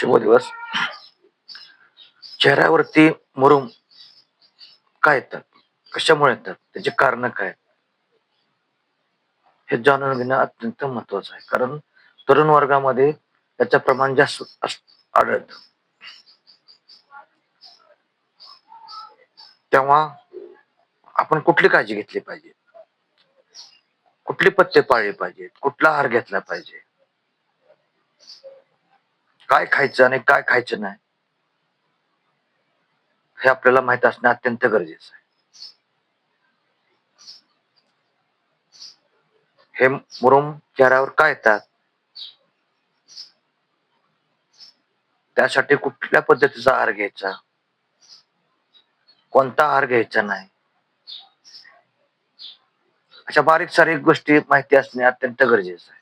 शुभ दिवस. चेहऱ्यावरती मुरुम काय येतात, कशामुळे येतात, त्याचे कारण काय, हे जाणून घेणं अत्यंत महत्वाचं आहे. कारण तरुण वर्गामध्ये याचं प्रमाण जास्त आढळतं. तेव्हा आपण कुठली काळजी घेतली पाहिजे, कुठली पथ्य पाळली पाहिजेत, कुठला आहार घेतला पाहिजे, काय खायचं आणि काय खायचं नाही, हे आपल्याला माहित असणं अत्यंत गरजेचं आहे. हे मुरुम चेहऱ्यावर काय येतात, त्यासाठी कुठल्या पद्धतीचा आहार घ्यायचा, कोणता आहार घ्यायचा नाही, अशा बारीक सारीक गोष्टी माहिती असणे अत्यंत गरजेचं आहे.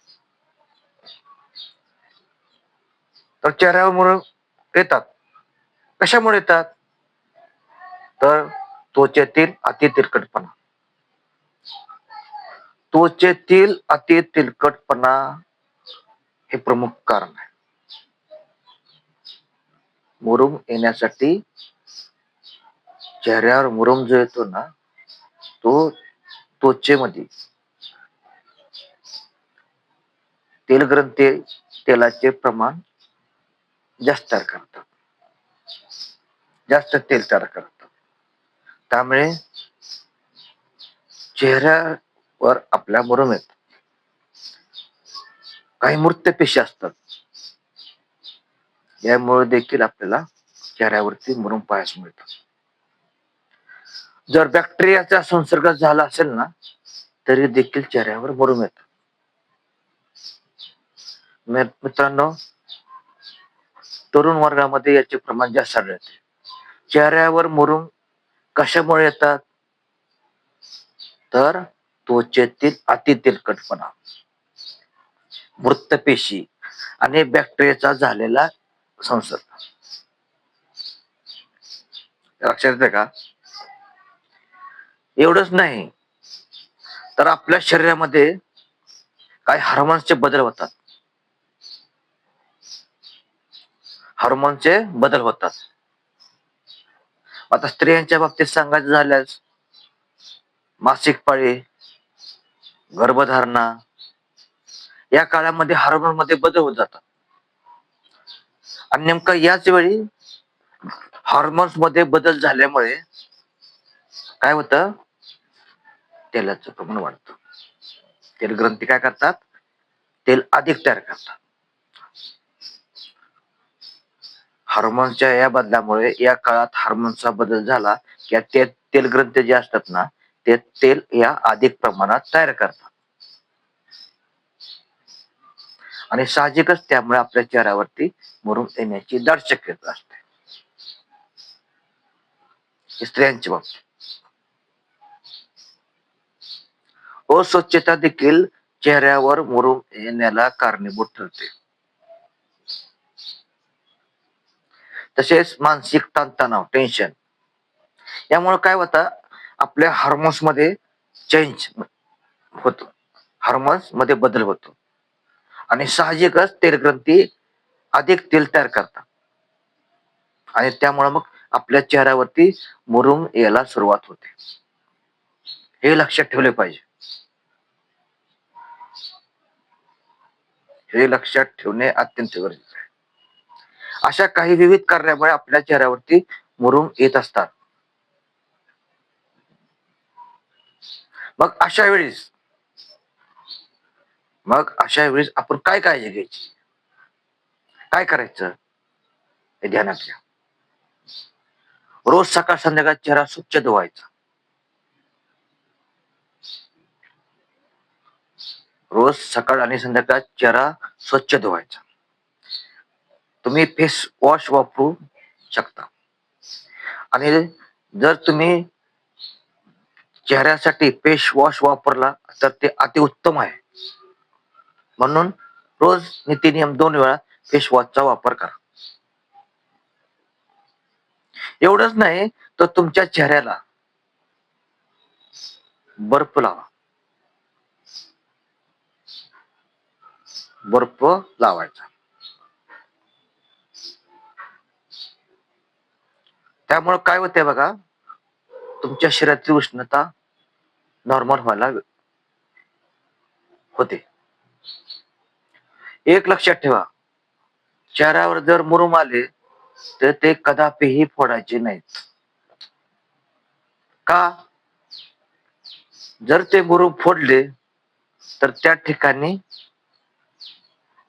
तर चेहऱ्यावर मुरुम येतात, कशामुळे येतात, तर त्वचेतील अति तेलकटपणा, त्वचेतील अति तेलकटपणा हे प्रमुख कारण आहे मुरुम येण्यासाठी. चेहऱ्यावर मुरुम जो येतो ना, तो त्वचेमध्ये तेलग्रंथी तेलाचे प्रमाण जास्त तयार करतात, जास्त तेल तयार करतात. त्यामुळे चेहऱ्यावर आपल्या मुरुम येतात. काही मृत पेशी असतात, यामुळे देखील आपल्याला चेहऱ्यावरती मुरुम पाहायला मिळतात. जर बॅक्टेरियाचा संसर्ग झाला असेल ना, तरी देखील चेहऱ्यावर मुरुम येतात. मित्रांनो, तरुण वर्गामध्ये याचे प्रमाण जास्त आढळते. चेहऱ्यावर मुरुम कशामुळे येतात, तर त्वचेतील अति तेलकटपणा, मृत पेशी आणि बॅक्टेरियाचा झालेला संसर्ग. लक्षात येते का? एवढंच नाही, तर आपल्या शरीरामध्ये काही हार्मोन्सचे बदल होतात. हार्मोनचे बदल होतात. आता स्त्रियांच्या बाबतीत सांगायचं झाल्यास मासिक पाळी, गर्भधारणा या काळामध्ये हार्मोन मध्ये बदल होत जातात. आणि नेमका याच वेळी हार्मोन्स मध्ये बदल झाल्यामुळे काय होतं, तेलाचं प्रमाण वाढतं. तेल ग्रंथी काय करतात, तेल अधिक तयार करतात. हार्मोनच्या या बदलामुळे या काळात हार्मोनचा बदल झाला की ते तेल ग्रंथी जे असतात ना, ते तेल या अधिक प्रमाणात तयार करतात. आणि साहजिकच त्यामुळे आपल्या चेहऱ्यावरती मुरुम येण्याची दाट शक्यता असते. स्त्रियांच्या बाबतीत अस्वच्छता देखील चेहऱ्यावर मुरुम येण्याला कारणीभूत ठरते. तसेच मानसिक ताणतणाव, टेन्शन यामुळे काय होतं, आपल्या हार्मोन्स मध्ये चेंज होतो, हार्मोन्स मध्ये बदल होतो आणि साहजिकच तेलग्रंथी अधिक तेल तयार करतात आणि त्यामुळे मग आपल्या चेहऱ्यावरती मुरुम यायला सुरुवात होते. हे लक्षात ठेवले पाहिजे. हे लक्षात ठेवणे अत्यंत गरजेचे आहे. अशा काही विविध कारणामुळे आपल्या चेहऱ्यावरती मुरुम येत असतात. मग अशा वेळेस आपण काय काळजी घ्यायची, काय करायचं, हे ध्यानात घ्या. रोज सकाळ संध्याकाळ चेहरा स्वच्छ धुवायचा. रोज सकाळ आणि संध्याकाळ चेहरा स्वच्छ धुवायचा. तुम्ही फेस वॉश वापरू शकता आणि जर तुम्ही चेहऱ्यासाठी फेस वॉश वापरला तर ते अतिउत्तम आहे. म्हणून रोज नित्यनियम 2 वेळा फेस वॉशचा वापर करा. एवढंच नाही तर तुमच्या चेहऱ्याला बर्फ लावा. बर्फ लावायचा. त्यामुळे काय होतंय बघा, तुमच्या शरीरातील उष्णता नॉर्मल व्हायला होते. एक लक्षात ठेवा, चेहऱ्यावर जर मुरुम आले तर ते कदापिही फोडायचे नाहीत. का? जर ते मुरुम फोडले तर त्या ठिकाणी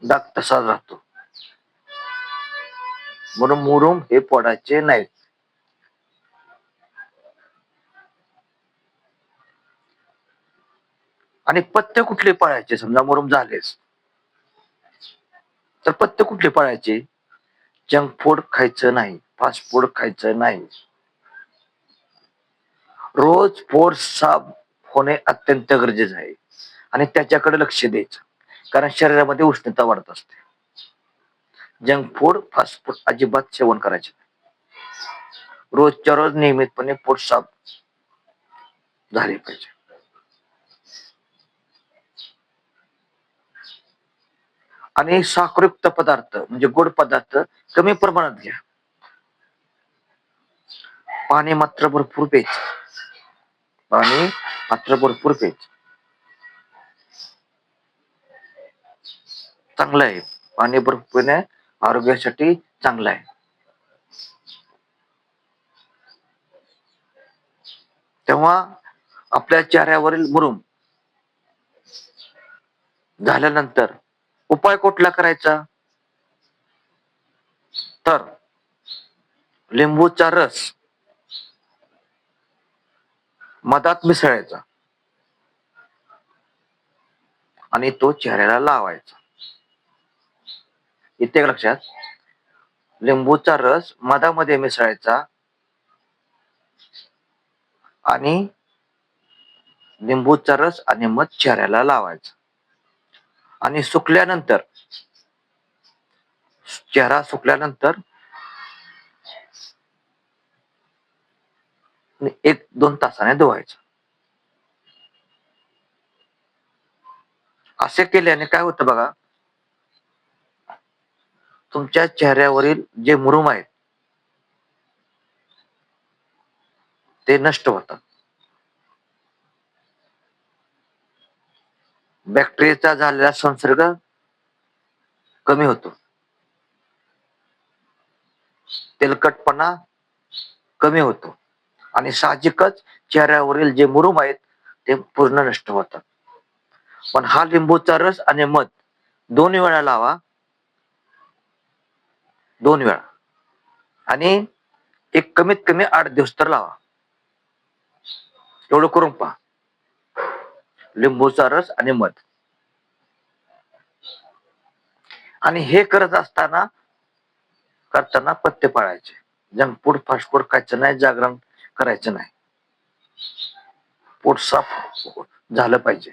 डाग तसाच राहतो. म्हणून मुरुम हे फोडायचे नाहीत. आणि पथ्य कुठले पाळायचे? समजा मुरुम झालेच तर पथ्य कुठले पाळायचे? जंक फूड खायचं नाही, फास्ट फूड खायचं नाही. रोज पोट साफ होणे अत्यंत गरजेचं आहे आणि त्याच्याकडे लक्ष द्यायचं, कारण शरीरामध्ये उष्णता वाढत असते. जंक फूड, फास्ट फूड अजिबात सेवन करायचे नाही. रोजच्या रोज नियमितपणे पोट साफ झाले पाहिजे. आणि साखरयुक्त पदार्थ म्हणजे गोड पदार्थ कमी प्रमाणात घ्या. पाणी मात्र भरपूर प्यायचं. पाणी मात्र भरपूर प्यायचं. चांगलं आहे. पाणी भरपूर पिणे आरोग्यासाठी चांगलं आहे. तेव्हा आपल्या चेहऱ्यावरील मुरुम झाल्यानंतर उपाय कुठला करायचा? तर लिंबूचा रस मधात मिसळायचा आणि तो चेहऱ्याला लावायचा. इथे लक्षात, लिंबूचा रस मधामध्ये मिसळायचा आणि लिंबूचा रस आणि मध चेहऱ्याला लावायचा. आणि सुकल्यानंतर, चेहरा सुकल्यानंतर 1-2 तासाने धुवायचं. असे केल्याने काय होतं बघा, तुमच्या चेहऱ्यावरील जे मुरुम आहेत ते नष्ट होतात. बॅक्टेरियाचा झालेला संसर्ग कमी होतो. तेलकटपणा कमी होतो आणि साहजिकच चेहऱ्यावरील जे मुरुम आहेत ते पूर्ण नष्ट होतात. पण हा लिंबूचा रस आणि मध 2 वेळा लावा, 2 वेळा, आणि एक कमीत कमी 8 दिवस तर लावा. एवढं करून पहा. लिंबूचा रस आणि मध. आणि हे करत असताना करताना पथ्य पाळायचे. जंक फूड, फास्ट फूड खायचं नाही, जागरण करायचं नाही. पोट साफ झालं पाहिजे.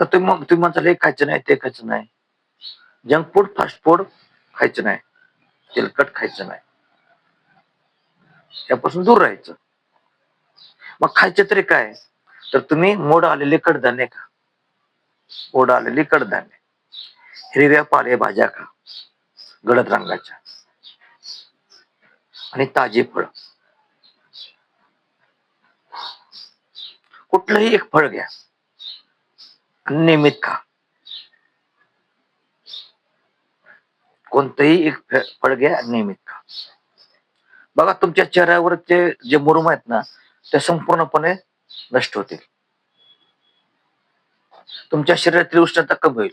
तुम्ही म्हणता हे खायचं नाही, ते खायचं नाही. जंक फूड, फास्ट फूड खायचं नाही, तेलकट खायचं नाही, त्यापासून दूर राहायचं. मग खायचं तरी काय? तर तुम्ही मोड आलेले कडधान्य खा. मोड आलेली कडधान्य, हिरव्या पालेभाज्या खा गडद रंगाच्या, आणि ताजी फळ. कुठलंही एक फळ घ्या आणि नियमित खा. कोणतंही एक फळ घ्या आणि नियमित खा. बघा, तुमच्या चेहऱ्यावरचे जे मुरुम आहेत ना ते संपूर्णपणे नष्ट होतील. तुमच्या शरीरातील उष्णता कमी होईल.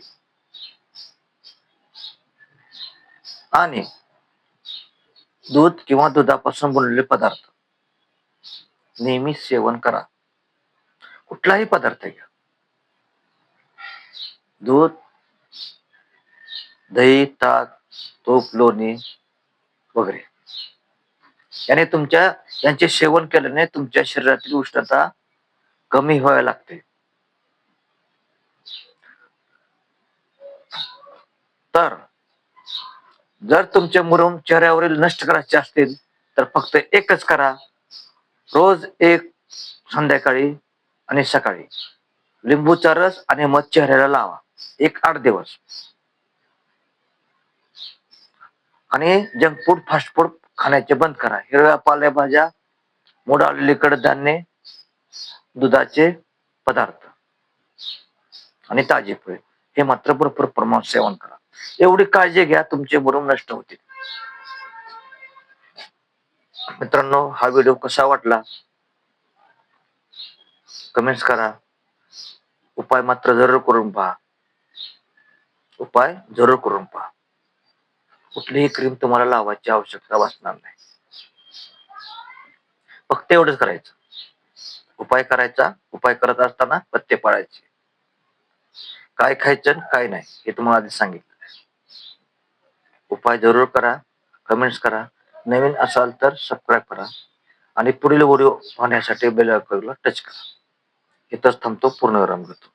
आणि दूध किंवा दुधापासून बनवलेले पदार्थ नेहमी सेवन करा. कुठलाही पदार्थ घ्या, दूध, दही, ताक, तूप, लोणी वगैरे. यांचे सेवन केल्याने तुमच्या शरीरातील उष्णता कमी व्हायला लागते. तर जर तुमचे मुरुम चेहऱ्यावरील नष्ट करायचे असतील तर फक्त एकच करा. रोज एक संध्याकाळी आणि सकाळी लिंबूचा रस आणि मध चेहऱ्याला लावा. 8 दिवस. आणि जंक फूड फास्ट फूड खाण्याचे बंद करा. हिरव्या पालेभाज्या, मोडालेली कडधान्ये, दुधाचे पदार्थ आणि ताजी फळे हे मात्र भरपूर प्रमाणात सेवन करा. एवढी काळजी घ्या, तुमचे भरून नष्ट होतील. मित्रांनो, हा व्हिडिओ कसा वाटला कमेंट्स करा. उपाय मात्र जरूर करून पहा. उपाय जरूर करून पहा. कुठलीही क्रीम तुम्हाला लावायची आवश्यकता भासणार नाही. फक्त एवढंच करायचं, उपाय करायचा. उपाय करत असताना पथ्य पाळायचे. काय खायचं काय नाही हे तुम्हाला आधी सांगितलं. उपाय जरूर करा, कमेंट्स करा. नवीन असाल तर सबस्क्राईब करा आणि पुढील व्हिडिओ पाहण्यासाठी बेल आयकॉनला टच करा. इथंच थांबतो, पूर्णविराम घेतो.